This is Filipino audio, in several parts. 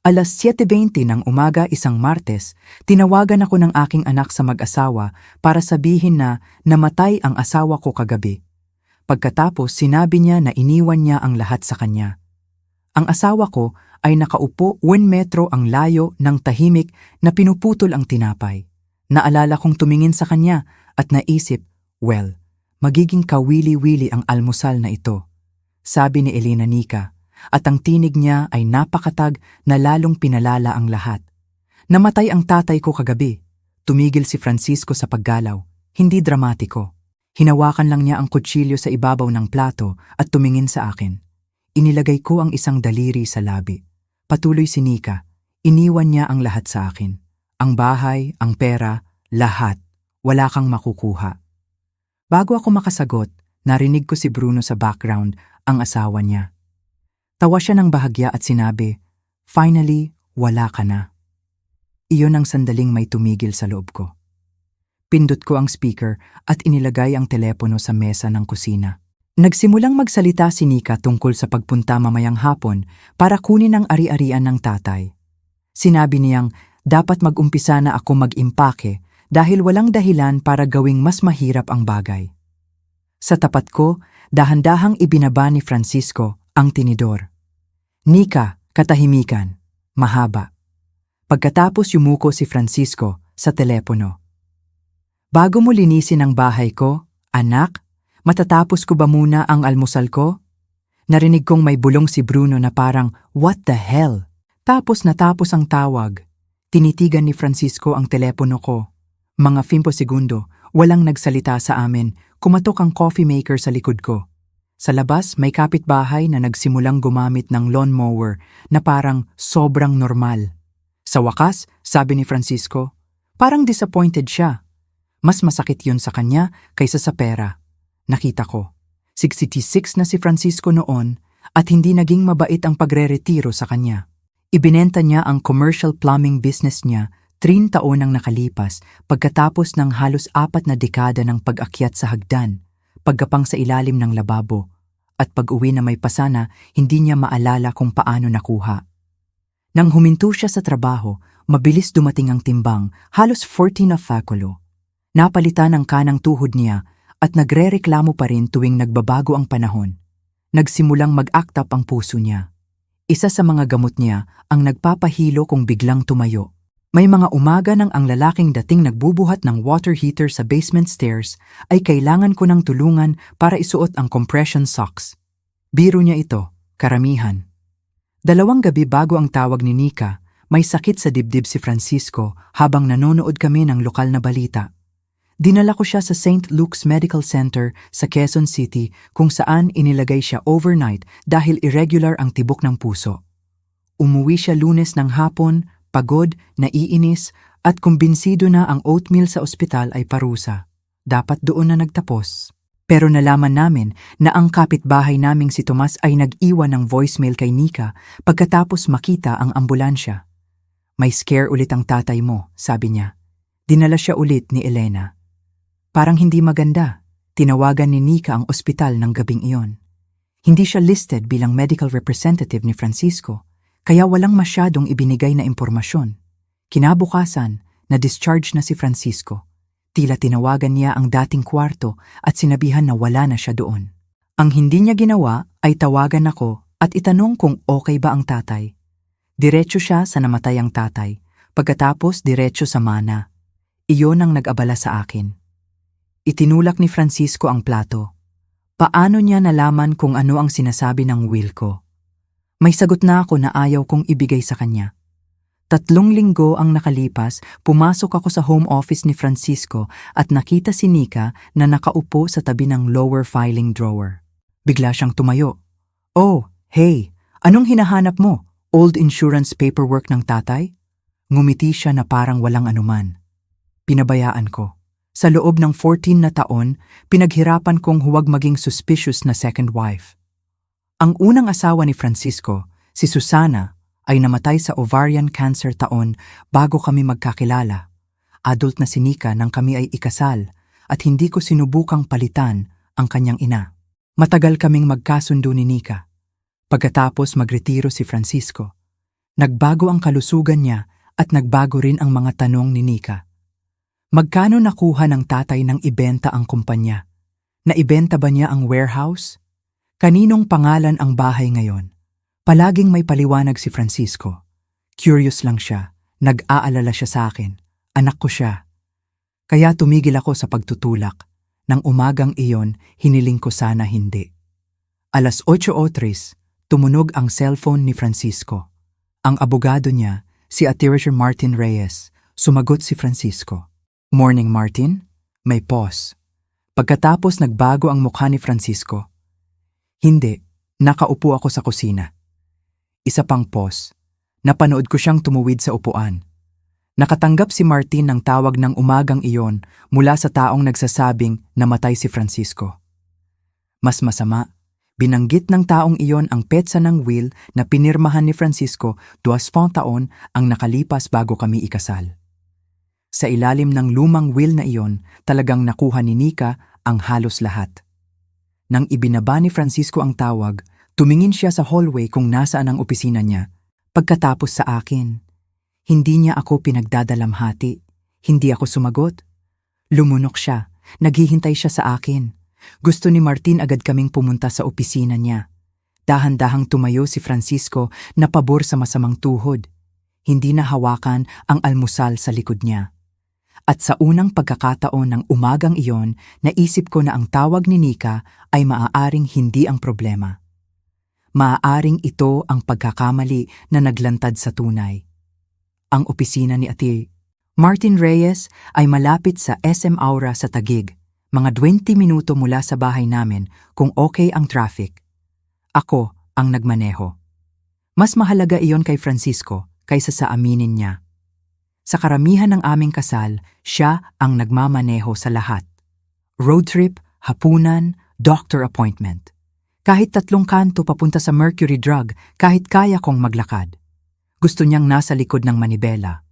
7:20 ng umaga isang Martes, tinawagan ako ng aking anak sa mag-asawa para sabihin na namatay ang asawa ko kagabi. Pagkatapos sinabi niya na iniwan niya ang lahat sa kanya. Ang asawa ko ay nakaupo 1 metro ang layo ng tahimik na pinuputol ang tinapay. Naalala kong tumingin sa kanya at naisip, well, magiging kawili-wili ang almusal na ito, sabi ni Elena Nika. At ang tinig niya ay napakatag na lalong pinalala ang lahat. Namatay ang tatay ko kagabi. Tumigil si Francisco sa paggalaw, hindi dramatiko. Hinawakan lang niya ang kutsilyo sa ibabaw ng plato at tumingin sa akin. Inilagay ko ang isang daliri sa labi. Patuloy si Nika, iniwan niya ang lahat sa akin. Ang bahay, ang pera, lahat. Wala kang makukuha. Bago ako makasagot, narinig ko si Bruno sa background, ang asawa niya. Tawa siya ng bahagya at sinabi, "Finally, wala ka na." Iyon ang sandaling may tumigil sa loob ko. Pindot ko ang speaker at inilagay ang telepono sa mesa ng kusina. Nagsimulang magsalita si Nika tungkol sa pagpunta mamayang hapon para kunin ang ari-arian ng tatay. Sinabi niyang dapat mag-umpisa na ako mag-impake dahil walang dahilan para gawing mas mahirap ang bagay. Sa tapat ko, dahan-dahang ibinaba ni Francisco ang tinidor. "Nika, katahimikan. Mahaba." Pagkatapos yumuko si Francisco sa telepono. "Bago mo linisin ang bahay ko, anak, matatapos ko ba muna ang almusal ko?" Narinig kong may bulong si Bruno na parang, "What the hell?" Tapos natapos ang tawag. Tinitigan ni Francisco ang telepono ko. Mga 5 segundo, walang nagsalita sa amin, kumatok ang coffee maker sa likod ko. Sa labas, may kapitbahay na nagsimulang gumamit ng lawnmower na parang sobrang normal. Sa wakas, sabi ni Francisco, parang disappointed siya. Mas masakit yun sa kanya kaysa sa pera. Nakita ko. 66 na si Francisco noon at hindi naging mabait ang pagre-retiro sa kanya. Ibinenta niya ang commercial plumbing business niya 3 taon ang nakalipas pagkatapos ng halos 4 na dekada ng pag-akyat sa hagdan, pagkapang sa ilalim ng lababo, at pag-uwi na may pasana, hindi niya maalala kung paano nakuha. Nang huminto siya sa trabaho, mabilis dumating ang timbang, halos 14 na fakulo. Napalitan ang kanang tuhod niya at nagre-reklamo pa rin tuwing nagbabago ang panahon. Nagsimulang mag-act up ang puso niya. Isa sa mga gamot niya ang nagpapahilo kung biglang tumayo. May mga umaga nang ang lalaking dating nagbubuhat ng water heater sa basement stairs ay kailangan ko ng tulungan para isuot ang compression socks. Biro niya ito, karamihan. 2 gabi bago ang tawag ni Nika, may sakit sa dibdib si Francisco habang nanonood kami ng lokal na balita. Dinala ko siya sa St. Luke's Medical Center sa Quezon City kung saan inilagay siya overnight dahil irregular ang tibok ng puso. Umuwi siya Lunes ng hapon, pagod, naiinis, at kumbinsido na ang oatmeal sa ospital ay parusa. Dapat doon na nagtapos. Pero nalaman namin na ang kapitbahay naming si Tomas ay nag-iwan ng voicemail kay Nika pagkatapos makita ang ambulansya. "May scare ulit ang tatay mo," sabi niya. Dinala siya ulit ni Elena. Parang hindi maganda. Tinawagan ni Nika ang ospital ng gabing iyon. Hindi siya listed bilang medical representative ni Francisco, kaya walang masyadong ibinigay na impormasyon. Kinabukasan, na-discharge na si Francisco. Tila tinawagan niya ang dating kwarto at sinabihan na wala na siya doon. Ang hindi niya ginawa ay tawagan ako at itanong kung okay ba ang tatay. Diretso siya sa namatay ang tatay, pagkatapos diretso sa mana. Iyon ang nag-abala sa akin. Itinulak ni Francisco ang plato. Paano niya nalaman kung ano ang sinasabi ng will ko? May sagot na ako na ayaw kong ibigay sa kanya. 3 linggo ang nakalipas, pumasok ako sa home office ni Francisco at nakita si Nika na nakaupo sa tabi ng lower filing drawer. Bigla siyang tumayo. "Oh, hey, anong hinahanap mo? Old insurance paperwork ng tatay?" Ngumiti siya na parang walang anuman. Pinabayaan ko. Sa loob ng 14 na taon, pinaghirapan kong huwag maging suspicious na second wife. Ang unang asawa ni Francisco, si Susana, ay namatay sa ovarian cancer taon bago kami magkakilala. Adult na si Nika nang kami ay ikasal at hindi ko sinubukang palitan ang kanyang ina. Matagal kaming magkasundo ni Nika. Pagkatapos magretiro si Francisco, Nagbago ang kalusugan niya at nagbago rin ang mga tanong ni Nika. Magkano nakuha ng tatay nang ibenta ang kumpanya? Naibenta ba niya ang warehouse? Kaninong pangalan ang bahay ngayon? Palaging may paliwanag si Francisco. Curious lang siya. Nag-aalala siya sa akin. Anak ko siya. Kaya tumigil ako sa pagtutulak. Nang umagang iyon, hiniling ko sana hindi. 8:03, tumunog ang cellphone ni Francisco. Ang abogado niya, si Attorney Martin Reyes, sumagot si Francisco. Morning, Martin. May pause. Pagkatapos nagbago ang mukha ni Francisco. Hindi, nakaupo ako sa kusina. Isa pang pause. Napanood ko siyang tumuwid sa upuan. Nakatanggap si Martin ng tawag ng umagang iyon mula sa taong nagsasabing namatay si Francisco. Mas masama, binanggit ng taong iyon ang petsa ng will na pinirmahan ni Francisco 20 taon ang nakalipas bago kami ikasal. Sa ilalim ng lumang will na iyon, talagang nakuha ni Nika ang halos lahat. Nang ibinaba ni Francisco ang tawag, tumingin siya sa hallway kung nasaan ang opisina niya. Pagkatapos sa akin, hindi niya ako pinagdadalamhati. Hindi ako sumagot. Lumunok siya. Naghihintay siya sa akin. Gusto ni Martin agad kaming pumunta sa opisina niya. Dahan-dahang tumayo si Francisco na pabor sa masamang tuhod. Hindi na hawakan ang almusal sa likod niya. At sa unang pagkakataon ng umagang iyon, naisip ko na ang tawag ni Nika ay maaaring hindi ang problema. Maaaring ito ang pagkakamali na naglantad sa tunay. Ang opisina ni Ate Martin Reyes ay malapit sa SM Aura sa Taguig, mga 20 minuto mula sa bahay namin kung okay ang traffic. Ako ang nagmaneho. Mas mahalaga iyon kay Francisco kaysa sa aminin niya. Sa karamihan ng aming kasal, siya ang nagmamaneho sa lahat. Road trip, hapunan, doctor appointment. Kahit 3 kanto papunta sa Mercury Drug, kahit kaya kong maglakad. Gusto niyang nasa likod ng manibela.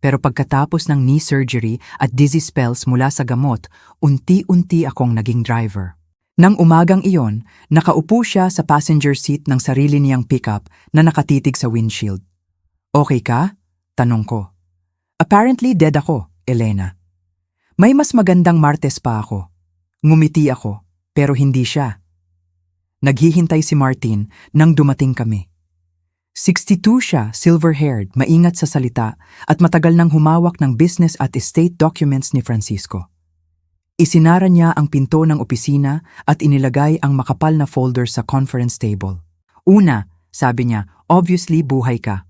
Pero pagkatapos ng knee surgery at dizzy spells mula sa gamot, unti-unti akong naging driver. Nang umagang iyon, nakaupo siya sa passenger seat ng sarili niyang pickup na nakatitig sa windshield. Okay ka? Tanong ko. Apparently dead ako, Elena. May mas magandang Martes pa ako. Ngumiti ako, pero hindi siya. Naghihintay si Martin nang dumating kami. 62 siya, silver-haired, maingat sa salita at matagal nang humawak ng business at estate documents ni Francisco. Isinara niya ang pinto ng opisina at inilagay ang makapal na folder sa conference table. Una, sabi niya, obviously buhay ka.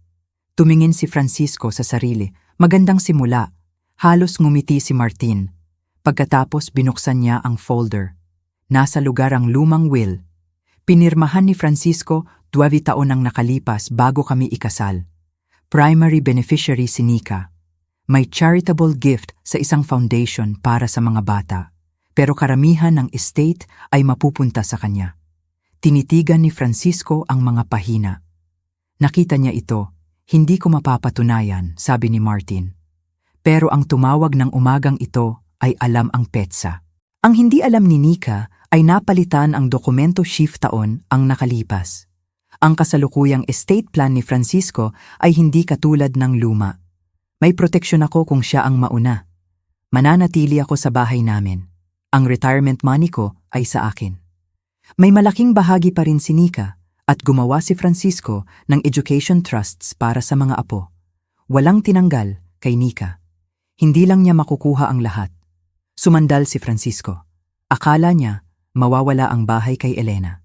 Tumingin si Francisco sa sarili. Magandang simula. Halos ngumiti si Martin. Pagkatapos binuksan niya ang folder. Nasa lugar ang lumang will. Pinirmahan ni Francisco 12 taon ang nakalipas bago kami ikasal. Primary beneficiary si Nika. May charitable gift sa isang foundation para sa mga bata. Pero karamihan ng estate ay mapupunta sa kanya. Tinitigan ni Francisco ang mga pahina. Nakita niya ito. Hindi ko mapapatunayan, sabi ni Martin. Pero ang tumawag ng umagang ito ay alam ang petsa. Ang hindi alam ni Nika ay napalitan ang dokumento shift taon ang nakalipas. Ang kasalukuyang estate plan ni Francisco ay hindi katulad ng luma. May proteksyon ako kung siya ang mauna. Mananatili ako sa bahay namin. Ang retirement money ko ay sa akin. May malaking bahagi pa rin si Nika. At gumawa si Francisco ng education trusts para sa mga apo. Walang tinanggal kay Nika. Hindi lang niya makukuha ang lahat. Sumandal si Francisco. Akala niya mawawala ang bahay kay Elena.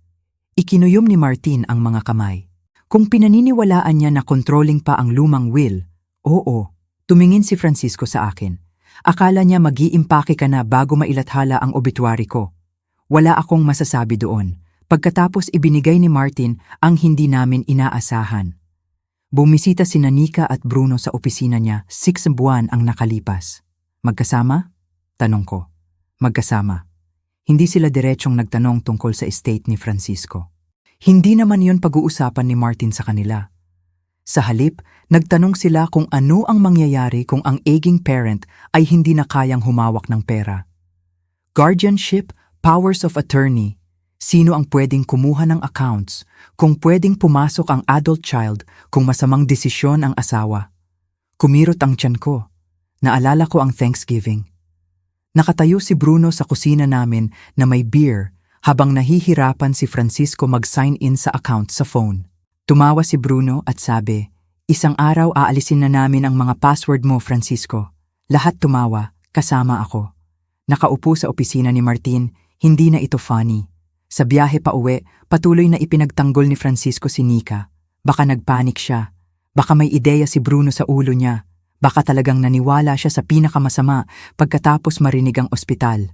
Ikinuyom ni Martin ang mga kamay. Kung pinaniniwalaan niya na controlling pa ang lumang will, oo, tumingin si Francisco sa akin. Akala niya mag-iimpake ka na bago mailathala ang obituary ko. Wala akong masasabi doon. Pagkatapos ibinigay ni Martin ang hindi namin inaasahan. Bumisita sina Nika at Bruno sa opisina niya 6 buwan ang nakalipas. Magkasama? Tanong ko. Magkasama. Hindi sila diretsong nagtanong tungkol sa estate ni Francisco. Hindi naman yun pag-uusapan ni Martin sa kanila. Sa halip, nagtanong sila kung ano ang mangyayari kung ang aging parent ay hindi na kayang humawak ng pera. Guardianship, powers of attorney, Sino ang pwedeng kumuha ng accounts, kung pwedeng pumasok ang adult child, kung masamang desisyon ang asawa. Kumirot ang tiyan ko. Naalala ko ang Thanksgiving. Nakatayo si Bruno sa kusina namin na may beer habang nahihirapan si Francisco mag-sign in sa account sa phone. Tumawa si Bruno at sabi, "Isang araw aalisin na namin ang mga password mo, Francisco." Lahat tumawa, kasama ako. Nakaupo sa opisina ni Martin, hindi na ito funny. Sa biyahe pa uwi, patuloy na ipinagtanggol ni Francisco si Nika. Baka nagpanik siya. Baka may ideya si Bruno sa ulo niya. Baka talagang naniwala siya sa pinakamasama pagkatapos marinig ang ospital.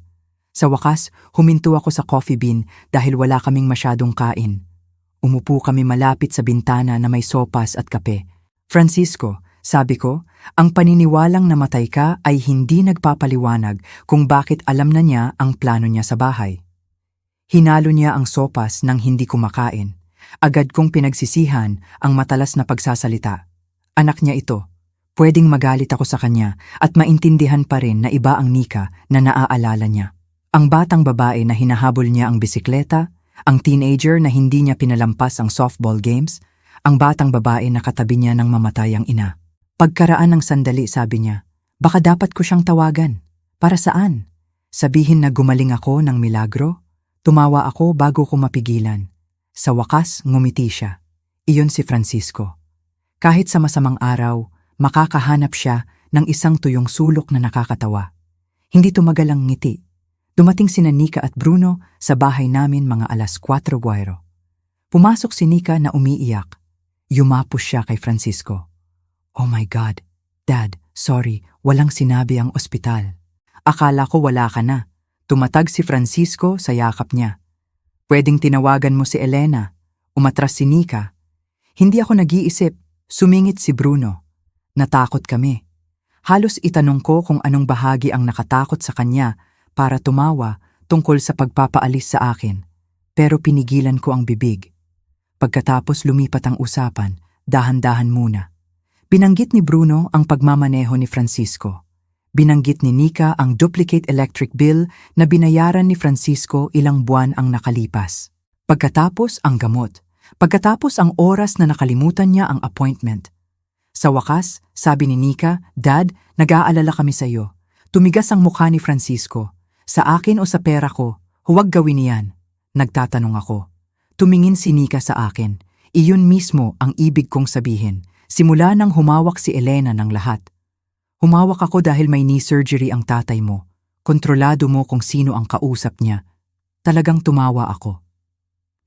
Sa wakas, huminto ako sa coffee bean dahil wala kaming masyadong kain. Umupo kami malapit sa bintana na may sopas at kape. "Francisco," sabi ko, "ang paniniwalang namatay ka ay hindi nagpapaliwanag kung bakit alam na niya ang plano niya sa bahay." Hinalo niya ang sopas nang hindi kumakain. Agad kong pinagsisihan ang matalas na pagsasalita. Anak niya ito. Pwedeng magalit ako sa kanya at maintindihan pa rin na iba ang Nika na naaalala niya. Ang batang babae na hinahabol niya ang bisikleta, ang teenager na hindi niya pinalampas ang softball games, ang batang babae na katabi niya nang mamatay ang ina. Pagkaraan ng sandali, sabi niya, "Baka dapat ko siyang tawagan." "Para saan? Sabihin na gumaling ako ng milagro?" Tumawa ako bago ko mapigilan. Sa wakas, ngumiti siya. Iyon si Francisco. Kahit sa masamang araw, makakahanap siya ng isang tuyong sulok na nakakatawa. Hindi tumagal ang ngiti. Dumating sina Nika at Bruno sa bahay namin mga 4:00 p.m. Pumasok si Nika na umiiyak. Yumapos siya kay Francisco. "Oh my God, Dad, sorry, walang sinabi ang ospital." "Akala ko wala ka na." Tumatag si Francisco sa yakap niya. "Pwedeng tinawagan mo si Elena." Umatras si Nika. Hindi ako nag-iisip. Sumingit si Bruno. Natakot kami. Halos itanong ko kung anong bahagi ang nakatakot sa kanya para tumawa tungkol sa pagpapaalis sa akin. Pero pinigilan ko ang bibig. Pagkatapos lumipat ang usapan, dahan-dahan muna. Binanggit ni Bruno ang pagmamaneho ni Francisco. Binanggit ni Nika ang duplicate electric bill na binayaran ni Francisco ilang buwan ang nakalipas. Pagkatapos ang gamot. Pagkatapos ang oras na nakalimutan niya ang appointment. Sa wakas, sabi ni Nika, "Dad, nag-aalala kami sa iyo." Tumigas ang mukha ni Francisco. "Sa akin o sa pera ko? Huwag gawin niyan." Nagtatanong ako. Tumingin si Nika sa akin. Iyon mismo ang ibig kong sabihin. Simula nang humawak si Elena ng lahat. "Humawak ako dahil may knee surgery ang tatay mo. Kontrolado mo kung sino ang kausap niya." Talagang tumawa ako.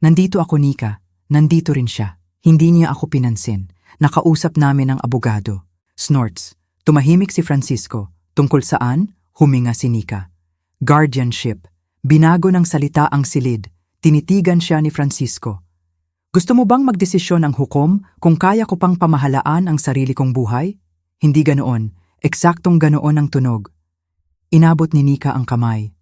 "Nandito ako, Nika. Nandito rin siya. Hindi niya ako pinansin. Nakausap namin ang abogado." Snorts. Tumahimik si Francisco. "Tungkol saan?" Huminga si Nika. "Guardianship." Binago ng salita ang silid. Tinitigan siya ni Francisco. "Gusto mo bang magdesisyon ang hukom kung kaya ko pang pamahalaan ang sarili kong buhay?" Hindi ganoon. Eksaktong ganoon ang tunog. Inabot ni Nika ang kamay.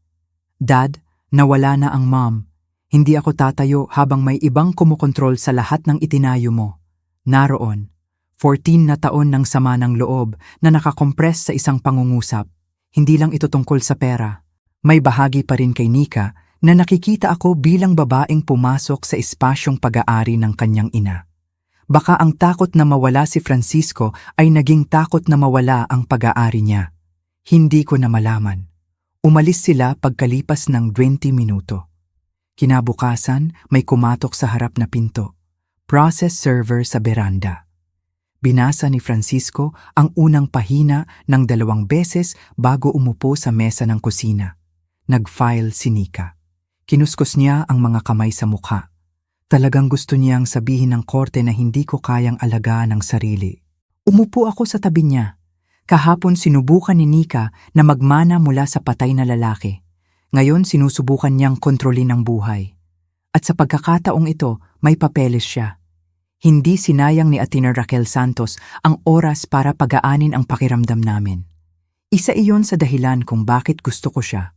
"Dad, nawala na ang mom. Hindi ako tatayo habang may ibang kumukontrol sa lahat ng itinayo mo. Naroon, 14 na taon ng sama ng loob na nakakompress sa isang pangungusap. Hindi lang ito tungkol sa pera. May bahagi pa rin kay Nika na nakikita ako bilang babaeng pumasok sa espasyong pag-aari ng kanyang ina. Baka ang takot na mawala si Francisco ay naging takot na mawala ang pag-aari niya. Hindi ko na malaman. Umalis sila pagkalipas ng 20 minuto. Kinabukasan, may kumatok sa harap na pinto. Process server sa beranda. Binasa ni Francisco ang unang pahina ng 2 beses bago umupo sa mesa ng kusina. Nag-file si Nika. Kinuskos niya ang mga kamay sa mukha. Talagang gusto niyang sabihin ng korte na hindi ko kayang alagaan ang sarili. Umupo ako sa tabi niya. Kahapon sinubukan ni Nika na magmana mula sa patay na lalaki. Ngayon sinusubukan niyang kontrolin ang buhay. At sa pagkakataong ito, may papeles siya. Hindi sinayang ni Atina Raquel Santos ang oras para pagaanin ang pakiramdam namin. Isa iyon sa dahilan kung bakit gusto ko siya.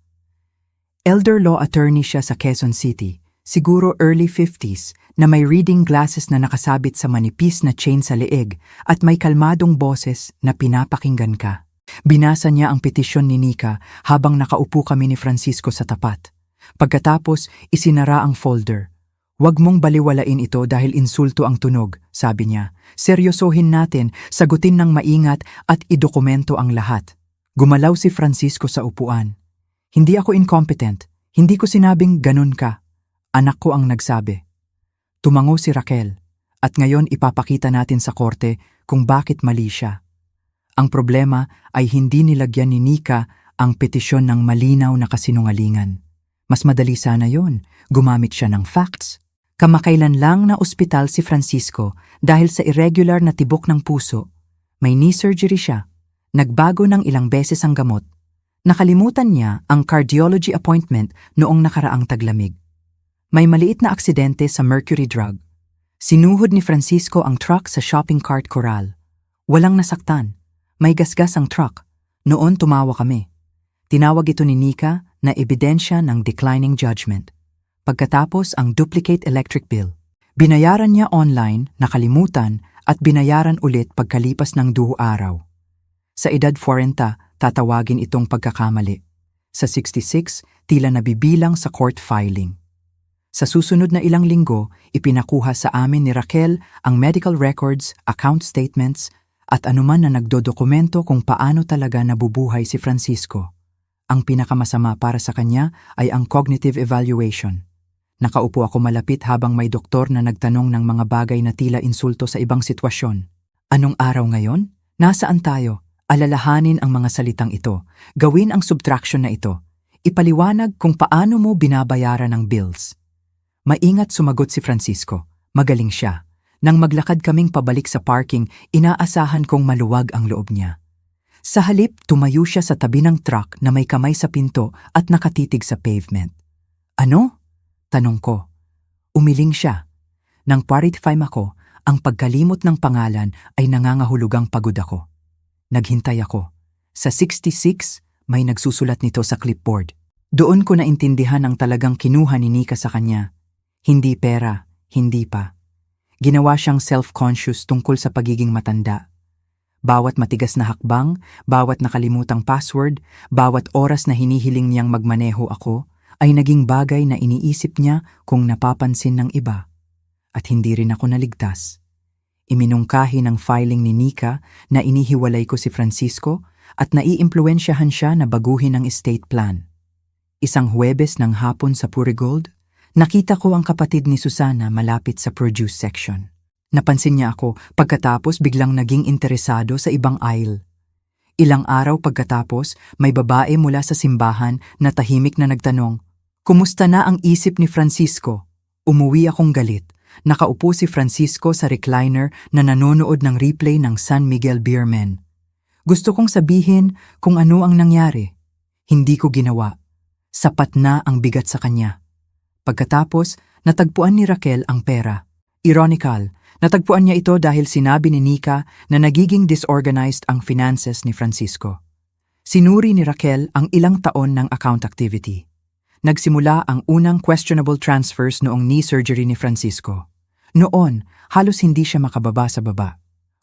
Elder law attorney siya sa Quezon City, siguro early 50s, na may reading glasses na nakasabit sa manipis na chain sa leeg at may kalmadong boses na pinapakinggan ka. Binasa niya ang petisyon ni Nika habang nakaupo kami ni Francisco sa tapat. Pagkatapos, isinara ang folder. "Huwag mong baliwalain ito dahil insulto ang tunog," sabi niya. "Seryosohin natin, sagutin ng maingat at idokumento ang lahat." Gumalaw si Francisco sa upuan. "Hindi ako incompetent. Hindi ko sinabing ganun ka. Anak ko ang nagsabi." Tumango si Raquel, at ngayon ipapakita natin sa korte kung bakit mali siya. Ang problema ay hindi nilagyan ni Nika ang petisyon ng malinaw na kasinungalingan. Mas madali sana yon, gumamit siya ng facts. Kamakailan lang na ospital si Francisco dahil sa irregular na tibok ng puso. May knee surgery siya. Nagbago ng ilang beses ang gamot. Nakalimutan niya ang cardiology appointment noong nakaraang taglamig. May maliit na aksidente sa Mercury Drug. Sinuhod ni Francisco ang truck sa shopping cart Coral. Walang nasaktan. May gasgas ang truck. Noon tumawa kami. Tinawag ito ni Nika na ebidensya ng declining judgment. Pagkatapos ang duplicate electric bill. Binayaran niya online, nakalimutan, at binayaran ulit pagkalipas ng 2 araw. Sa edad 40, tatawagin itong pagkakamali. Sa 66, tila nabibilang sa court filing. Sa susunod na ilang linggo, ipinakuha sa amin ni Raquel ang medical records, account statements, at anuman na nagdodokumento kung paano talaga nabubuhay si Francisco. Ang pinakamasama para sa kanya ay ang cognitive evaluation. Nakaupo ako malapit habang may doktor na nagtanong ng mga bagay na tila insulto sa ibang sitwasyon. "Anong araw ngayon? Nasaan tayo?" Alalahanin ang mga salitang ito. Gawin ang subtraction na ito. Ipaliwanag kung paano mo binabayaran ang bills. Maingat sumagot si Francisco. Magaling siya. Nang maglakad kaming pabalik sa parking, inaasahan kong maluwag ang loob niya. Sa halip, tumayo siya sa tabi ng truck na may kamay sa pinto at nakatitig sa pavement. "Ano?" tanong ko. Umiling siya. Nang paritime ako, ang pagkalimot ng pangalan ay nangangahulugang pagod ako. Naghintay ako. Sa 66, may nagsusulat nito sa clipboard. Doon ko naintindihan ang talagang kinuha ni Nika sa kanya. Hindi pera, hindi pa. Ginawa siyang self-conscious tungkol sa pagiging matanda. Bawat matigas na hakbang, bawat nakalimutang password, bawat oras na hinihiling niyang magmaneho ako, ay naging bagay na iniisip niya kung napapansin ng iba. At hindi rin ako naligtas. Iminungkahi ng filing ni Nika na inihiwalay ko si Francisco at naiimpluwensyahan siya na baguhin ang estate plan. Isang Huwebes ng hapon sa Purigold, nakita ko ang kapatid ni Susana malapit sa produce section. Napansin niya ako, pagkatapos biglang naging interesado sa ibang aisle. Ilang araw pagkatapos, may babae mula sa simbahan na tahimik na nagtanong, "Kumusta na ang isip ni Francisco?" Umuwi akong galit. Nakaupo si Francisco sa recliner na nanonood ng replay ng San Miguel Beermen. Gusto kong sabihin kung ano ang nangyari. Hindi ko ginawa. Sapat na ang bigat sa kanya. Pagkatapos, natagpuan ni Raquel ang pera. Ironical, natagpuan niya ito dahil sinabi ni Nika na nagiging disorganized ang finances ni Francisco. Sinuri ni Raquel ang ilang taon ng account activity. Nagsimula ang unang questionable transfers noong knee surgery ni Francisco. Noon, halos hindi siya makababa sa baba.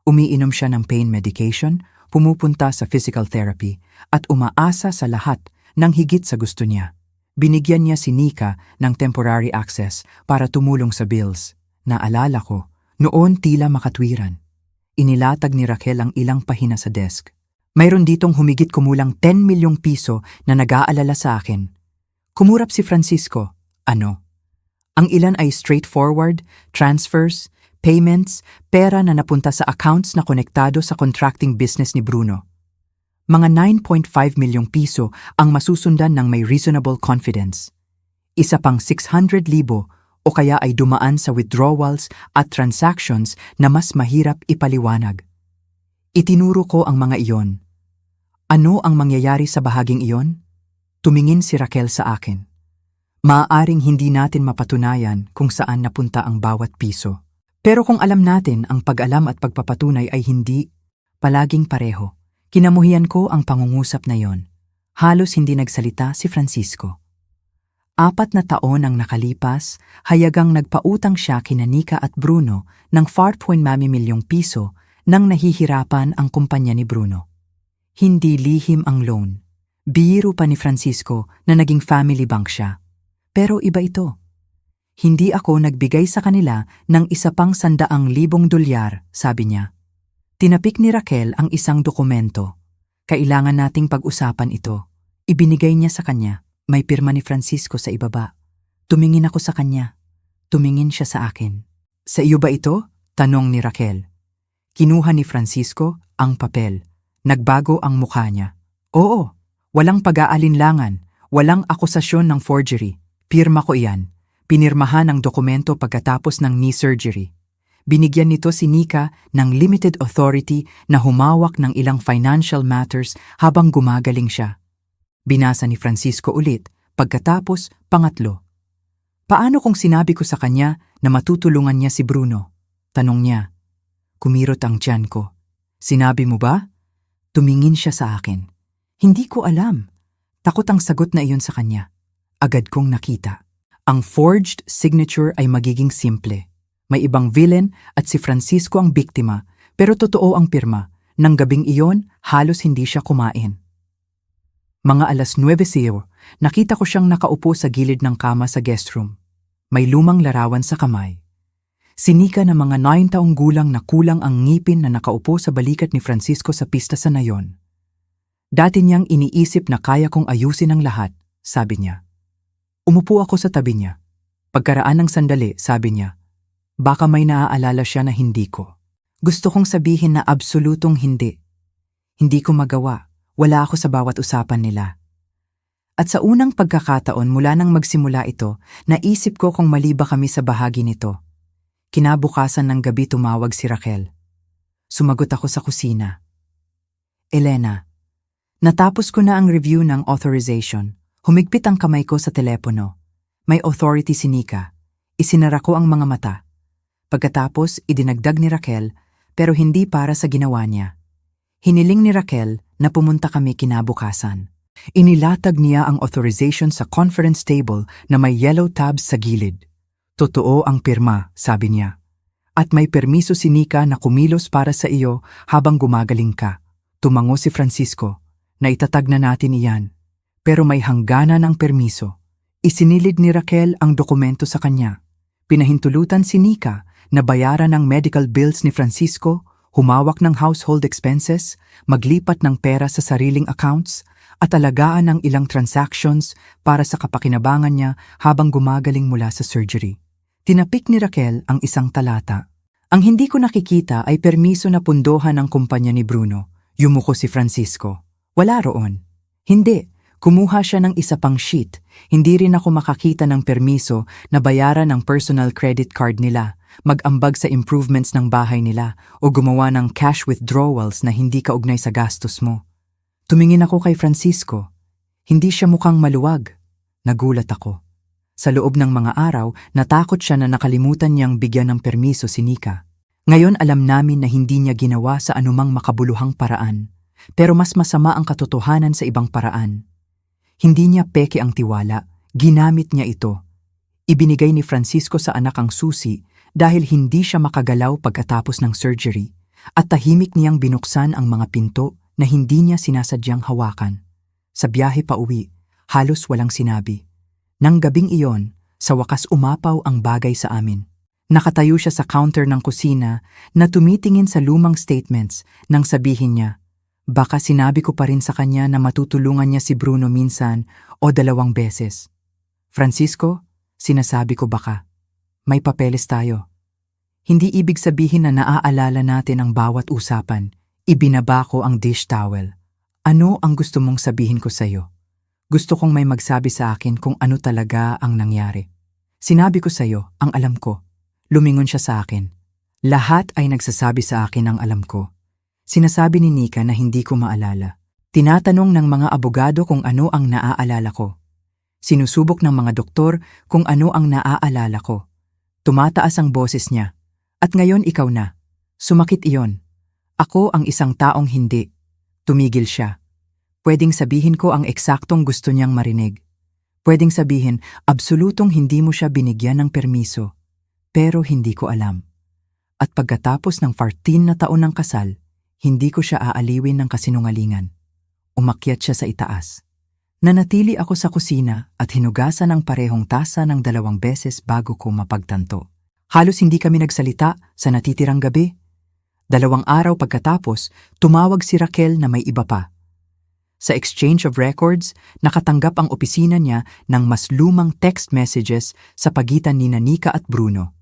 Umiinom siya ng pain medication, pumupunta sa physical therapy, at umaasa sa lahat ng higit sa gusto niya. Binigyan niya si Nika ng temporary access para tumulong sa bills. Naalala ko, noon tila makatwiran. Inilatag ni Raquel ang ilang pahina sa desk. Mayroon ditong humigit kumulang 10 milyong piso na nag-aalala sa akin. Kumurap si Francisco. Ano? Ang ilan ay straightforward, transfers, payments, pera na napunta sa accounts na konektado sa contracting business ni Bruno. Mga 9.5 milyong piso ang masusundan ng may reasonable confidence. Isa pang 600,000 o kaya ay dumaan sa withdrawals at transactions na mas mahirap ipaliwanag. Itinuro ko ang mga iyon. Ano ang mangyayari sa bahaging iyon? Tumingin si Raquel sa akin. Maaaring hindi natin mapatunayan kung saan napunta ang bawat piso. Pero kung alam natin ang pag-alam at pagpapatunay ay hindi palaging pareho. Kinamuhian ko ang pangungusap na yon. Halos hindi nagsalita si Francisco. 4 na taon ang nakalipas, hayagang nagpautang siya kina Nika at Bruno ng 4.5 milyong piso nang nahihirapan ang kumpanya ni Bruno. Hindi lihim ang loan. Biro pa ni Francisco na naging family bank siya. Pero iba ito. Hindi ako nagbigay sa kanila ng isa pang $100,000, sabi niya. Tinapik ni Raquel ang isang dokumento. Kailangan nating pag-usapan ito. Ibinigay niya sa kanya. May pirma ni Francisco sa ibaba. Tumingin ako sa kanya. Tumingin siya sa akin. Sa iyo ba ito? Tanong ni Raquel. Kinuha ni Francisco ang papel. Nagbago ang mukha niya. Oo, walang pag-aalinlangan, walang akusasyon ng forgery. Pirma ko iyan. Pinirmahan ang dokumento pagkatapos ng knee surgery. Binigyan nito si Nika ng limited authority na humawak ng ilang financial matters habang gumagaling siya. Binasa ni Francisco ulit, pagkatapos pangatlo. Paano kung sinabi ko sa kanya na matutulungan niya si Bruno? Tanong niya. Kumirot ang tiyan ko. Sinabi mo ba? Tumingin siya sa akin. Hindi ko alam. Takot ang sagot na iyon sa kanya. Agad kong nakita. Ang forged signature ay magiging simple. May ibang villain at si Francisco ang biktima, pero totoo ang pirma. Nang gabing iyon, halos hindi siya kumain. Mga 9:00, nakita ko siyang nakaupo sa gilid ng kama sa guest room. May lumang larawan sa kamay. Sinika na mga 9 taong gulang na kulang ang ngipin na nakaupo sa balikat ni Francisco sa pista sa nayon. Dati niyang iniisip na kaya kong ayusin ang lahat, sabi niya. Umupo ako sa tabi niya. Pagkaraan ng sandali, sabi niya, baka may naaalala siya na hindi ko. Gusto kong sabihin na absolutong hindi. Hindi ko magawa. Wala ako sa bawat usapan nila. At sa unang pagkakataon mula nang magsimula ito, naisip ko kung mali ba kami sa bahagi nito. Kinabukasan ng gabi tumawag si Raquel. Sumagot ako sa kusina. Elena, natapos ko na ang review ng authorization. Humigpit ang kamay ko sa telepono. May authority si Nika. Isinara ko ang mga mata. Pagkatapos, idinagdag ni Raquel, pero hindi para sa ginawa niya. Hiniling ni Raquel na pumunta kami kinabukasan. Inilatag niya ang authorization sa conference table na may yellow tabs sa gilid. Totoo ang pirma, sabi niya. At may permiso si Nika na kumilos para sa iyo habang gumagaling ka. Tumango si Francisco. Naitatag na natin iyan. Pero may hangganan ang permiso. Isinilid ni Raquel ang dokumento sa kanya. Pinahintulutan si Nika na bayaran ang medical bills ni Francisco, humawak ng household expenses, maglipat ng pera sa sariling accounts, at alagaan ang ilang transactions para sa kapakinabangan niya habang gumagaling mula sa surgery. Tinapik ni Raquel ang isang talata. Ang hindi ko nakikita ay permiso na pundohan ng kumpanya ni Bruno. Yumuko si Francisco. Wala roon. Hindi. Kumuha siya ng isa pang sheet. Hindi rin ako makakita ng permiso na bayaran ang personal credit card nila, mag-ambag sa improvements ng bahay nila, o gumawa ng cash withdrawals na hindi kaugnay sa gastos mo. Tumingin ako kay Francisco. Hindi siya mukhang maluwag. Nagulat ako. Sa loob ng mga araw, natakot siya na nakalimutan niyang bigyan ng permiso si Nika. Ngayon alam namin na hindi niya ginawa sa anumang makabuluhang paraan, pero mas masama ang katotohanan sa ibang paraan. Hindi niya peke ang tiwala, ginamit niya ito. Ibinigay ni Francisco sa anak ang susi dahil hindi siya makagalaw pagkatapos ng surgery, at tahimik niyang binuksan ang mga pinto na hindi niya sinasadyang hawakan. Sa biyahe pa uwi, halos walang sinabi. Nang gabing iyon, sa wakas umapaw ang bagay sa amin. Nakatayo siya sa counter ng kusina na tumitingin sa lumang statements nang sabihin niya, baka sinabi ko pa rin sa kanya na matutulungan niya si Bruno minsan o 2 beses. Francisco, sinasabi ko baka. May papeles tayo. Hindi ibig sabihin na naaalala natin ang bawat usapan. Ibinaba ko ang dish towel. Ano ang gusto mong sabihin ko sa'yo? Gusto kong may magsabi sa akin kung ano talaga ang nangyari. Sinabi ko sa'yo ang alam ko. Lumingon siya sa akin. Lahat ay nagsasabi sa akin ang alam ko. Sinasabi ni Nika na hindi ko maalala. Tinatanong ng mga abogado kung ano ang naaalala ko. Sinusubok ng mga doktor kung ano ang naaalala ko. Tumataas ang boses niya. At ngayon ikaw na. Sumakit iyon. Ako ang isang taong hindi. Tumigil siya. Pwedeng sabihin ko ang eksaktong gusto niyang marinig. Pwedeng sabihin, absolutong hindi mo siya binigyan ng permiso. Pero hindi ko alam. At pagkatapos ng 14 na taon ng kasal, hindi ko siya aaliwin ng kasinungalingan. Umakyat siya sa itaas. Nanatili ako sa kusina at hinugasan ang parehong tasa ng 2 beses bago ko mapagtanto. Halos hindi kami nagsalita sa natitirang gabi. 2 araw pagkatapos, tumawag si Raquel na may iba pa. Sa exchange of records, nakatanggap ang opisina niya ng mas lumang text messages sa pagitan ni Nika at Bruno.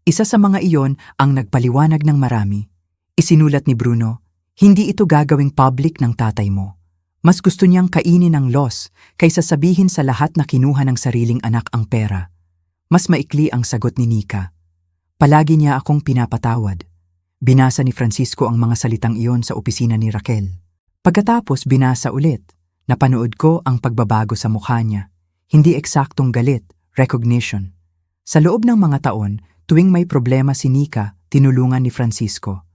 Isa sa mga iyon ang nagpaliwanag ng marami. Isinulat ni Bruno, "Hindi ito gagawing public ng tatay mo. Mas gusto niyang kainin ang loss kaysa sabihin sa lahat na kinuha ng sariling anak ang pera." Mas maikli ang sagot ni Nika. "Palagi niya akong pinapatawad." Binasa ni Francisco ang mga salitang iyon sa opisina ni Raquel. Pagkatapos binasa ulit, napanood ko ang pagbabago sa mukha niya. Hindi eksaktong galit, recognition. Sa loob ng mga taon, tuwing may problema si Nika, tinulungan ni Francisco.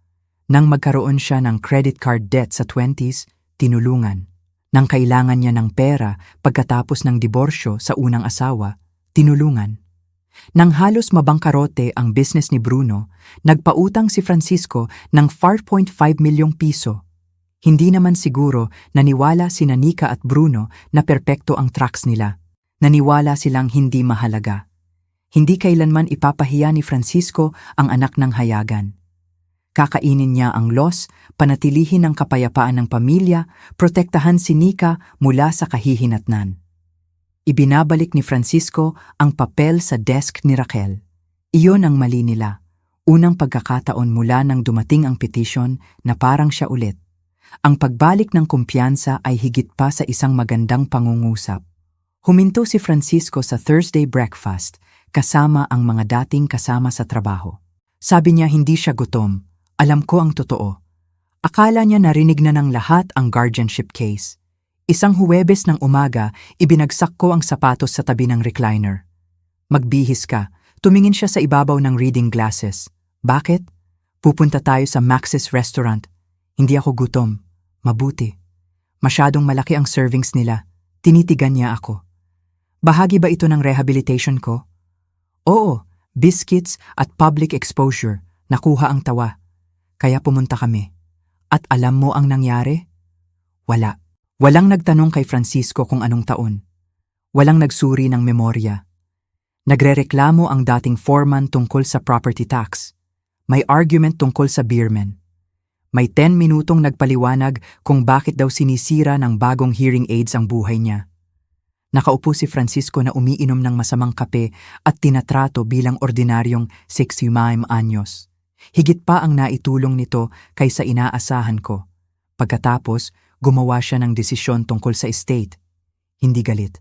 Nang magkaroon siya ng credit card debt sa 20s, tinulungan. Nang kailangan niya ng pera pagkatapos ng diborsyo sa unang asawa, tinulungan. Nang halos mabangkarote ang business ni Bruno, nagpautang si Francisco ng 4.5 milyong piso. Hindi naman siguro naniwala sina Nika at Bruno na perpekto ang tracks nila. Naniwala silang hindi mahalaga. Hindi kailanman ipapahiya ni Francisco ang anak ng hayagan. Kakainin niya ang loss, panatilihin ang kapayapaan ng pamilya, protektahan si Nika mula sa kahihinatnan. Ibinabalik ni Francisco ang papel sa desk ni Raquel. Iyon ang mali nila. Unang pagkakataon mula nang dumating ang petition na parang siya ulit. Ang pagbalik ng kumpiyansa ay higit pa sa isang magandang pangungusap. Huminto si Francisco sa Thursday breakfast kasama ang mga dating kasama sa trabaho. Sabi niya hindi siya gutom. Alam ko ang totoo. Akala niya narinig na ng lahat ang guardianship case. Isang Huwebes ng umaga, ibinagsak ko ang sapatos sa tabi ng recliner. Magbihis ka. Tumingin siya sa ibabaw ng reading glasses. Bakit? Pupunta tayo sa Max's restaurant. Hindi ako gutom. Mabuti. Masyadong malaki ang servings nila. Tinitigan niya ako. Bahagi ba ito ng rehabilitation ko? Oo, biscuits at public exposure. Nakuha ang tawa. Kaya pumunta kami. At alam mo ang nangyari? Wala. Walang nagtanong kay Francisco kung anong taon. Walang nagsuri ng memorya. Nagrereklamo ang dating foreman tungkol sa property tax. May argument tungkol sa beerman. May 10 minutong nagpaliwanag kung bakit daw sinisira ng bagong hearing aids ang buhay niya. Nakaupo si Francisco na umiinom ng masamang kape at tinatrato bilang ordinaryong 65 anyos. Higit pa ang naitulong nito kaysa inaasahan ko. Pagkatapos, gumawa siya ng desisyon tungkol sa estate. Hindi galit.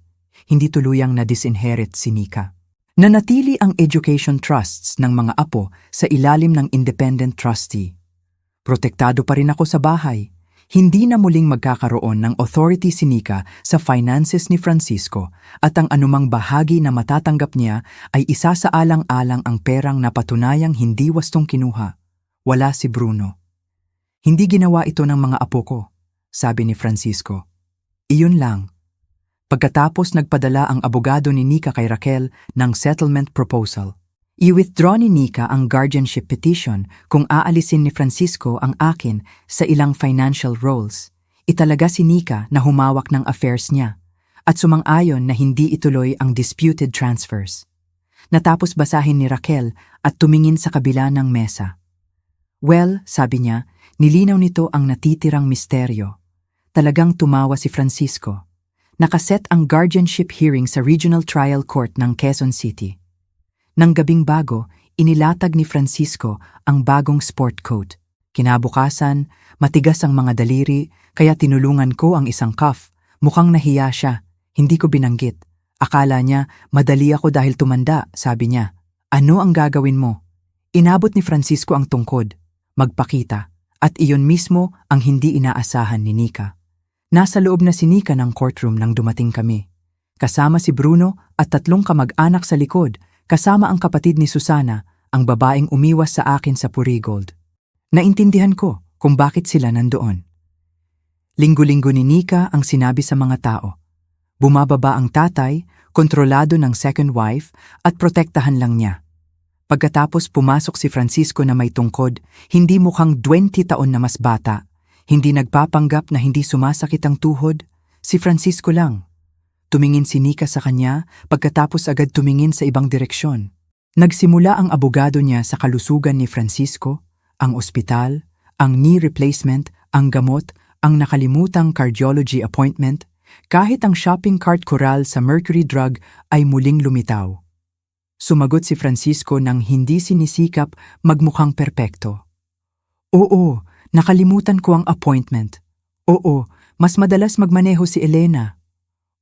Hindi tuluyang na-disinherit si Nika. Nanatili ang education trusts ng mga apo sa ilalim ng independent trustee. Protektado pa rin ako sa bahay. Hindi na muling magkakaroon ng authority si Nika sa finances ni Francisco at ang anumang bahagi na matatanggap niya ay isasaalang-alang ang perang napatunayang hindi wastong kinuha. Wala si Bruno. Hindi ginawa ito ng mga apo ko, sabi ni Francisco. Iyon lang. Pagkatapos nagpadala ang abogado ni Nika kay Raquel ng settlement proposal. I-withdraw ni Nika ang guardianship petition kung aalisin ni Francisco ang akin sa ilang financial roles. Italaga si Nika na humawak ng affairs niya at sumang-ayon na hindi ituloy ang disputed transfers. Natapos basahin ni Raquel at tumingin sa kabila ng mesa. Well, sabi niya, nilinaw nito ang natitirang misteryo. Talagang tumawa si Francisco. Nakaset ang guardianship hearing sa Regional Trial Court ng Quezon City. Nang gabing bago, inilatag ni Francisco ang bagong sport coat. Kinabukasan, matigas ang mga daliri, kaya tinulungan ko ang isang cuff. Mukhang nahiya siya. Hindi ko binanggit. Akala niya, madali ako dahil tumanda, sabi niya. Ano ang gagawin mo? Inabot ni Francisco ang tungkod. Magpakita. At iyon mismo ang hindi inaasahan ni Nika. Nasa loob na si Nika ng courtroom nang dumating kami. Kasama si Bruno at 3 kamag-anak sa likod, kasama ang kapatid ni Susana, ang babaeng umiwas sa akin sa Purigold. Naintindihan ko kung bakit sila nandoon. Linggo-linggo ni Nika ang sinabi sa mga tao. Bumababa ang tatay, kontrolado ng second wife, at protektahan lang niya. Pagkatapos pumasok si Francisco na may tungkod, hindi mukhang 20 taon na mas bata, hindi nagpapanggap na hindi sumasakit ang tuhod, si Francisco lang, Tumingin si Nika sa kanya, pagkatapos agad tumingin sa ibang direksyon. Nagsimula ang abogado niya sa kalusugan ni Francisco, ang ospital, ang knee replacement, ang gamot, ang nakalimutang cardiology appointment, kahit ang shopping cart koral sa Mercury Drug ay muling lumitaw. Sumagot si Francisco nang hindi sinisikap magmukhang perpekto. Oo, nakalimutan ko ang appointment. Oo, mas madalas magmaneho si Elena.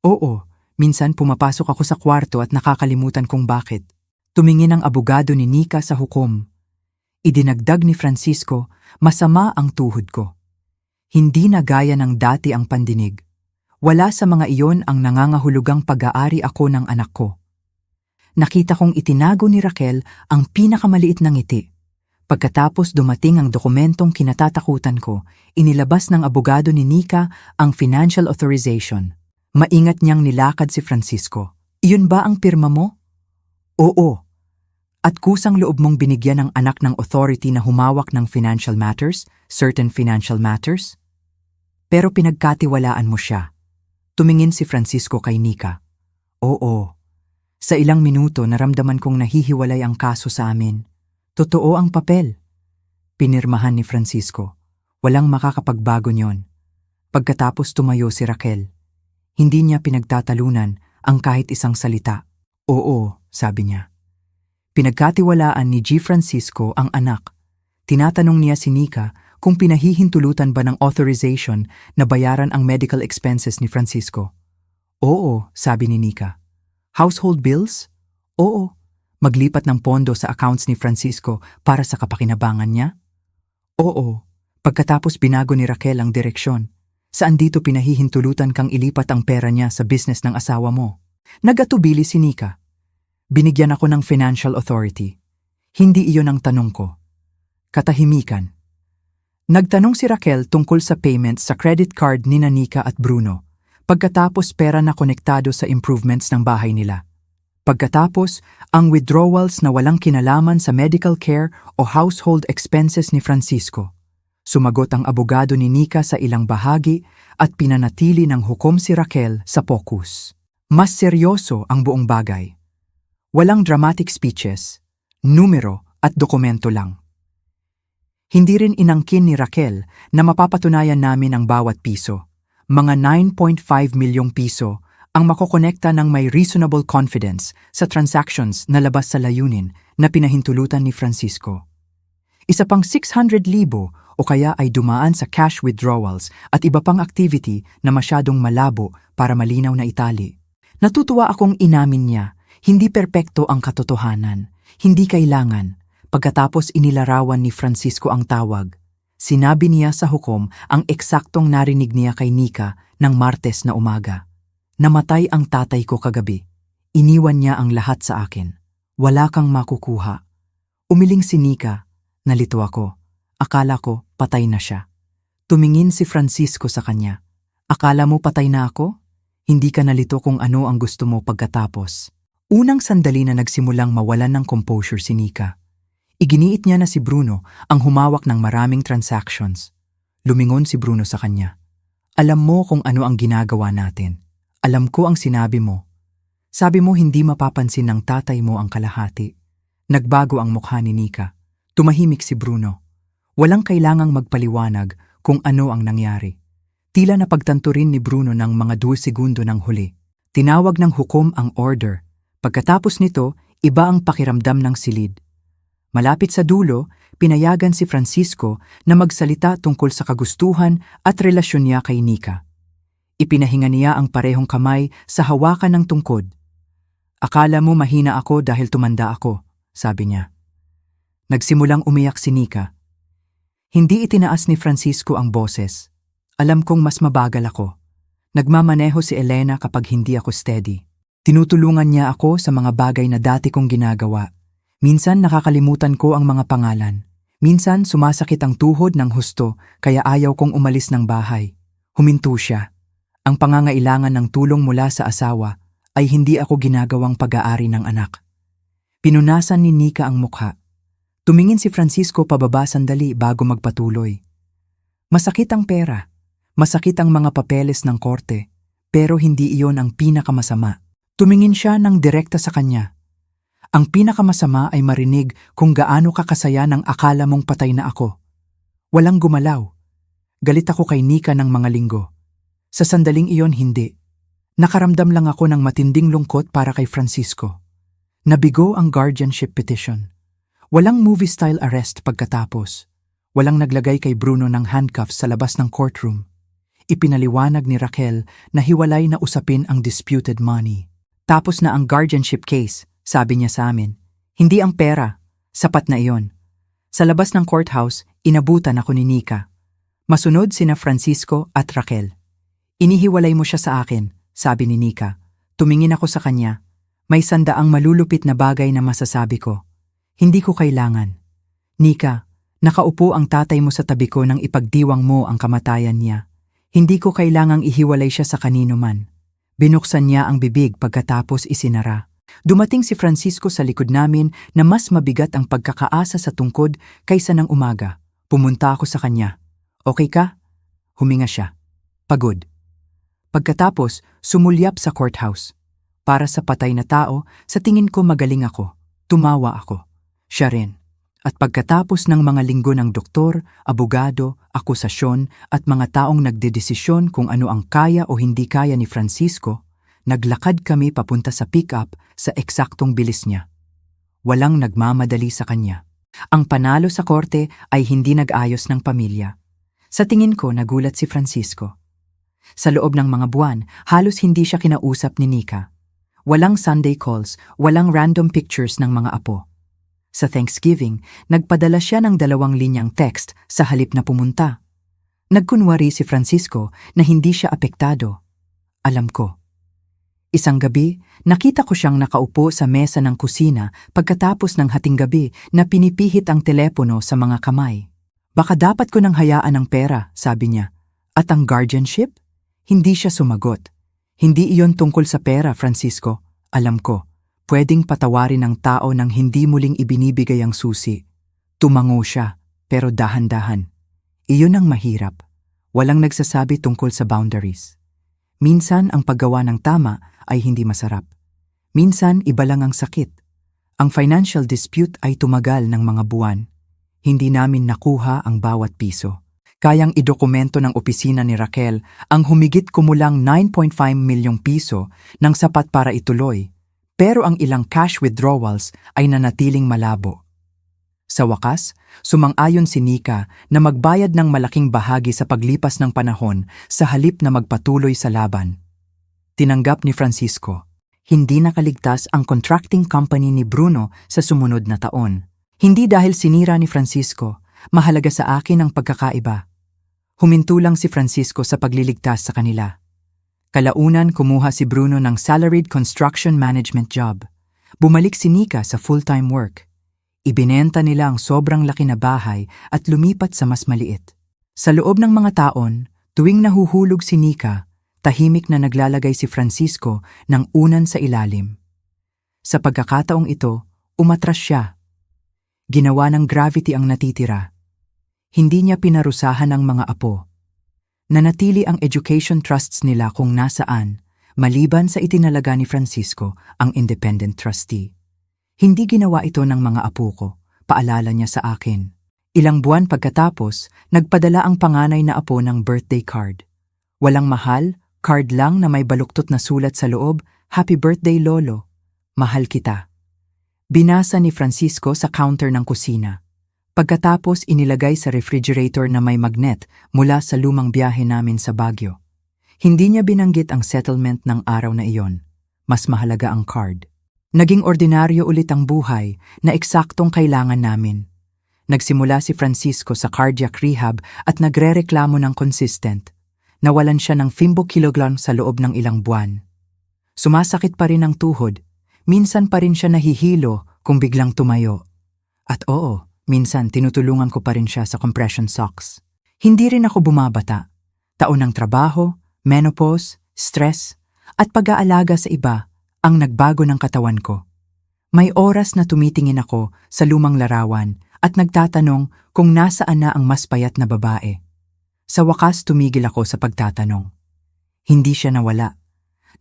Oo, minsan pumapasok ako sa kwarto at nakakalimutan kung bakit. Tumingin ang abogado ni Nika sa hukom. Idinagdag ni Francisco, masama ang tuhod ko. Hindi na gaya ng dati ang pandinig. Wala sa mga iyon ang nangangahulugang pag-aari ako ng anak ko. Nakita kong itinago ni Raquel ang pinakamaliit na ngiti. Pagkatapos dumating ang dokumentong kinatatakutan ko, inilabas ng abogado ni Nika ang financial authorization. Maingat niyang nilakad si Francisco. Iyon ba ang pirma mo? Oo. At kusang loob mong binigyan ng anak ng authority na humawak ng financial matters, certain financial matters? Pero pinagkatiwalaan mo siya. Tumingin si Francisco kay Nika. Oo. Sa ilang minuto naramdaman kong nahihiwalay ang kaso sa amin. Totoo ang papel. Pinirmahan ni Francisco. Walang makakapagbago niyon. Pagkatapos tumayo si Raquel. Hindi niya pinagtatalunan ang kahit isang salita. Oo, sabi niya. Pinagkatiwalaan ni G. Francisco ang anak. Tinatanong niya si Nika kung pinahihintulutan ba ng authorization na bayaran ang medical expenses ni Francisco. Oo, sabi ni Nika. Household bills? Oo. Maglipat ng pondo sa accounts ni Francisco para sa kapakinabangan niya? Oo. Pagkatapos binago ni Raquel ang direksyon. Saan dito pinahihintulutan kang ilipat ang pera niya sa business ng asawa mo? Nagatubili si Nika. Binigyan ako ng financial authority. Hindi iyon ang tanong ko. Katahimikan. Nagtanong si Raquel tungkol sa payments sa credit card ni Nika at Bruno, pagkatapos pera na konektado sa improvements ng bahay nila. Pagkatapos, ang withdrawals na walang kinalaman sa medical care o household expenses ni Francisco. Sumagot ang abogado ni Nika sa ilang bahagi at pinanatili ng hukom si Raquel sa focus. Mas seryoso ang buong bagay. Walang dramatic speeches, numero at dokumento lang. Hindi rin inangkin ni Raquel na mapapatunayan namin ang bawat piso. Mga 9.5 milyong piso ang makokonekta ng may reasonable confidence sa transactions na labas sa layunin na pinahintulutan ni Francisco. Isa pang 600,000 o kaya ay dumaan sa cash withdrawals at iba pang activity na masyadong malabo para malinaw na itali. Natutuwa akong inamin niya, hindi perpekto ang katotohanan, hindi kailangan. Pagkatapos inilarawan ni Francisco ang tawag, sinabi niya sa hukom ang eksaktong narinig niya kay Nika ng Martes na umaga. Namatay ang tatay ko kagabi. Iniwan niya ang lahat sa akin. Wala kang makukuha. Umiling si Nika. Nalito ako. Akala ko patay na siya. Tumingin si Francisco sa kanya. Akala mo patay na ako? Hindi ka nalito kung ano ang gusto mo pagkatapos. Unang sandali na nagsimulang mawalan ng composure si Nika. Iginiit niya na si Bruno ang humawak ng maraming transactions. Lumingon si Bruno sa kanya. Alam mo kung ano ang ginagawa natin. Alam ko ang sinabi mo. Sabi mo hindi mapapansin ng tatay mo ang kalahati. Nagbago ang mukha ni Nika. Tumahimik si Bruno. Walang kailangang magpaliwanag kung ano ang nangyari. Tila napagtanto rin ni Bruno ng mga 2 segundo ng huli. Tinawag ng hukom ang order. Pagkatapos nito, iba ang pakiramdam ng silid. Malapit sa dulo, pinayagan si Francisco na magsalita tungkol sa kagustuhan at relasyon niya kay Nika. Ipinahinga niya ang parehong kamay sa hawakan ng tungkod. Akala mo mahina ako dahil tumanda ako, sabi niya. Nagsimulang umiyak si Nika. Hindi itinaas ni Francisco ang boses. Alam kong mas mabagal ako. Nagmamaneho si Elena kapag hindi ako steady. Tinutulungan niya ako sa mga bagay na dati kong ginagawa. Minsan nakakalimutan ko ang mga pangalan. Minsan sumasakit ang tuhod ng husto kaya ayaw kong umalis ng bahay. Huminto siya. Ang pangangailangan ng tulong mula sa asawa ay hindi ako ginagawang pag-aari ng anak. Pinunasan ni Nika ang mukha. Tumingin si Francisco pababa sandali bago magpatuloy. Masakit ang pera. Masakit ang mga papeles ng korte. Pero hindi iyon ang pinakamasama. Tumingin siya ng direkta sa kanya. Ang pinakamasama ay marinig kung gaano kakasaya ng akala mong patay na ako. Walang gumalaw. Galit ako kay Nika ng mga linggo. Sa sandaling iyon hindi. Nakaramdam lang ako ng matinding lungkot para kay Francisco. Nabigo ang guardianship petition. Walang movie-style arrest pagkatapos. Walang naglagay kay Bruno ng handcuffs sa labas ng courtroom. Ipinaliwanag ni Raquel na hiwalay na usapin ang disputed money. Tapos na ang guardianship case, sabi niya sa amin. Hindi ang pera, sapat na iyon. Sa labas ng courthouse, inabutan ako ni Nika. Masunod sina Francisco at Raquel. Inihiwalay mo siya sa akin, sabi ni Nika. Tumingin ako sa kanya. May sandaang malulupit na bagay na masasabi ko. Hindi ko kailangan. Nika, nakaupo ang tatay mo sa tabi ko nang ipagdiwang mo ang kamatayan niya. Hindi ko kailangang ihiwalay siya sa kanino man. Binuksan niya ang bibig pagkatapos isinara. Dumating si Francisco sa likod namin na mas mabigat ang pagkakaasa sa tungkod kaysa ng umaga. Pumunta ako sa kanya. Okay ka? Huminga siya. Pagod. Pagkatapos, sumulyap sa courthouse. Para sa patay na tao, sa tingin ko magaling ako. Tumawa ako. Siya rin. At pagkatapos ng mga linggo ng doktor, abogado, akusasyon at mga taong nagdedesisyon kung ano ang kaya o hindi kaya ni Francisco, naglakad kami papunta sa pick-up sa eksaktong bilis niya. Walang nagmamadali sa kanya. Ang panalo sa korte ay hindi nag-ayos ng pamilya. Sa tingin ko nagulat si Francisco. Sa loob ng mga buwan, halos hindi siya kinausap ni Nika. Walang Sunday calls, walang random pictures ng mga apo. Sa Thanksgiving, nagpadala siya ng 2 linyang text sa halip na pumunta. Nagkunwari si Francisco na hindi siya apektado. Alam ko. Isang gabi, nakita ko siyang nakaupo sa mesa ng kusina pagkatapos ng hating gabi na pinipihit ang telepono sa mga kamay. Baka dapat ko nang hayaan ang pera, sabi niya. At ang guardianship? Hindi siya sumagot. Hindi iyon tungkol sa pera, Francisco. Alam ko. Pwedeng patawarin ng tao nang hindi muling ibinibigay ang susi. Tumango siya, pero dahan-dahan. Iyon ang mahirap. Walang nagsasabi tungkol sa boundaries. Minsan ang paggawa ng tama ay hindi masarap. Minsan iba lang ang sakit. Ang financial dispute ay tumagal ng mga buwan. Hindi namin nakuha ang bawat piso. Kayang idokumento ng opisina ni Raquel ang humigit kumulang 9.5 milyong piso nang sapat para ituloy. Pero ang ilang cash withdrawals ay nanatiling malabo. Sa wakas, sumang-ayon si Nika na magbayad ng malaking bahagi sa paglipas ng panahon sa halip na magpatuloy sa laban. Tinanggap ni Francisco. Hindi nakaligtas ang contracting company ni Bruno sa sumunod na taon. Hindi dahil sinira ni Francisco, mahalaga sa akin ang pagkakaiba. Huminto lang si Francisco sa pagliligtas sa kanila. Kalaunan kumuha si Bruno ng salaried construction management job. Bumalik si Nika sa full-time work. Ibinenta nila ang sobrang laki na bahay at lumipat sa mas maliit. Sa loob ng mga taon, tuwing nahuhulog si Nika, tahimik na naglalagay si Francisco ng unan sa ilalim. Sa pagkakataong ito, umatras siya. Ginawa ng gravity ang natitira. Hindi niya pinarusahan ang mga apo. Nanatili ang education trusts nila kung nasaan, maliban sa itinalaga ni Francisco ang independent trustee. Hindi ginawa ito ng mga apo ko, paalala niya sa akin. Ilang buwan pagkatapos, nagpadala ang panganay na apo ng birthday card. Walang mahal, card lang na may baluktot na sulat sa loob, Happy Birthday Lolo, mahal kita. Binasa ni Francisco sa counter ng kusina. Pagkatapos inilagay sa refrigerator na may magnet mula sa lumang biyahe namin sa Baguio. Hindi niya binanggit ang settlement ng araw na iyon. Mas mahalaga ang card. Naging ordinaryo ulit ang buhay na eksaktong kailangan namin. Nagsimula si Francisco sa cardiac rehab at nagrereklamo ng consistent. Nawalan siya ng 5 kilogram sa loob ng ilang buwan. Sumasakit pa rin ang tuhod. Minsan pa rin siya nahihilo kung biglang tumayo. At oo, minsan tinutulungan ko pa rin siya sa compression socks. Hindi rin ako bumabata. Taon ng trabaho, menopause, stress, at pag-aalaga sa iba ang nagbago ng katawan ko. May oras na tumitingin ako sa lumang larawan at nagtatanong kung nasaan na ang mas payat na babae. Sa wakas tumigil ako sa pagtatanong. Hindi siya nawala,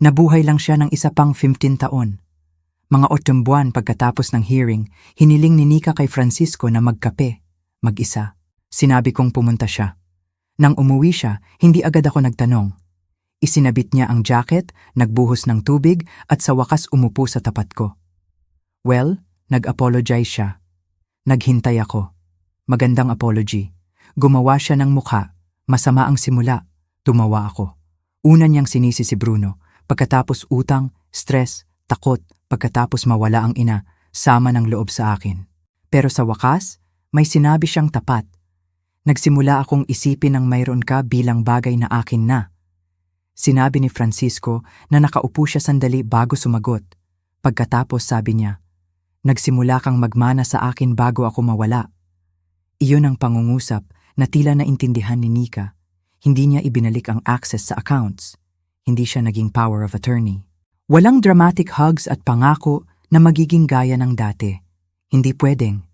Nabuhay lang siya ng isa pang 15 taon. Mga 8 buwan pagkatapos ng hearing, hiniling ni Nika kay Francisco na magkape, mag-isa. Sinabi kong pumunta siya. Nang umuwi siya, hindi agad ako nagtanong. Isinabit niya ang jacket, nagbuhos ng tubig at sa wakas umupo sa tapat ko. Well, nag-apologize siya. Naghintay ako. Magandang apology. Gumawa siya ng mukha. Masama ang simula. Tumawa ako. Una niyang sinisi si Bruno. Pagkatapos utang, stress, takot, pagkatapos mawala ang ina, sama ng loob sa akin. Pero sa wakas, may sinabi siyang tapat. Nagsimula akong isipin ng mayroon ka bilang bagay na akin na. Sinabi ni Francisco na nakaupo siya sandali bago sumagot. Pagkatapos sabi niya, nagsimula kang magmana sa akin bago ako mawala. Iyon ang pangungusap na tila naintindihan ni Nika. Hindi niya ibinalik ang access sa accounts. Hindi siya naging power of attorney. Walang dramatic hugs at pangako na magiging gaya ng dati. Hindi pwedeng.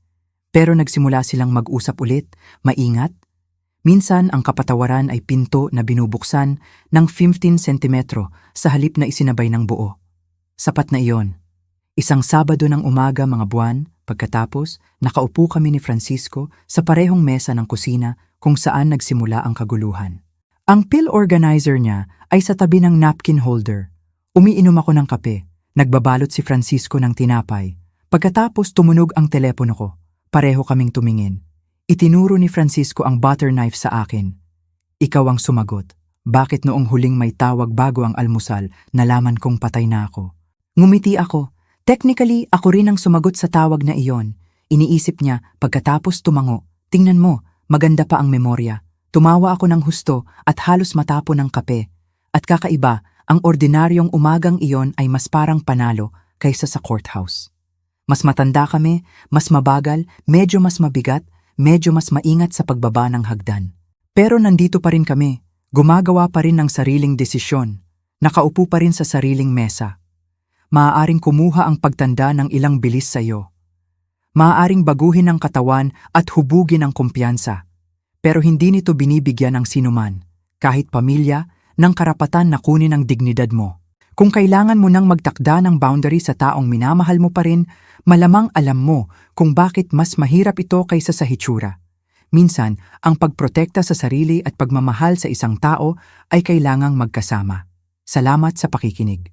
Pero nagsimula silang mag-usap ulit, maingat. Minsan ang kapatawaran ay pinto na binubuksan ng 15 sentimetro sa halip na isinabay ng buo. Sapat na iyon. Isang Sabado ng umaga mga buwan, pagkatapos, nakaupo kami ni Francisco sa parehong mesa ng kusina kung saan nagsimula ang kaguluhan. Ang pill organizer niya ay sa tabi ng napkin holder. Umiinom ako ng kape. Nagbabalot si Francisco ng tinapay. Pagkatapos tumunog ang telepono ko. Pareho kaming tumingin. Itinuro ni Francisco ang butter knife sa akin. Ikaw ang sumagot. Bakit noong huling may tawag bago ang almusal, nalaman kong patay na ako? Ngumiti ako. Technically, ako rin ang sumagot sa tawag na iyon. Iniisip niya, pagkatapos tumango, tingnan mo, maganda pa ang memorya. Tumawa ako ng husto at halos matapon ng kape. At kakaiba, ang ordinaryong umagang iyon ay mas parang panalo kaysa sa courthouse. Mas matanda kami, mas mabagal, medyo mas mabigat, medyo mas maingat sa pagbaba ng hagdan. Pero nandito pa rin kami, gumagawa pa rin ng sariling desisyon, nakaupo pa rin sa sariling mesa. Maaaring kumuha ang pagtanda ng ilang bilis sa iyo. Maaaring baguhin ang katawan at hubugin ang kumpiyansa. Pero hindi nito binibigyan ng sinuman, kahit pamilya, ng karapatan na kunin ang dignidad mo. Kung kailangan mo nang magtakda ng boundary sa taong minamahal mo pa rin, malamang alam mo kung bakit mas mahirap ito kaysa sa hitsura. Minsan, ang pagprotekta sa sarili at pagmamahal sa isang tao ay kailangang magkasama. Salamat sa pakikinig.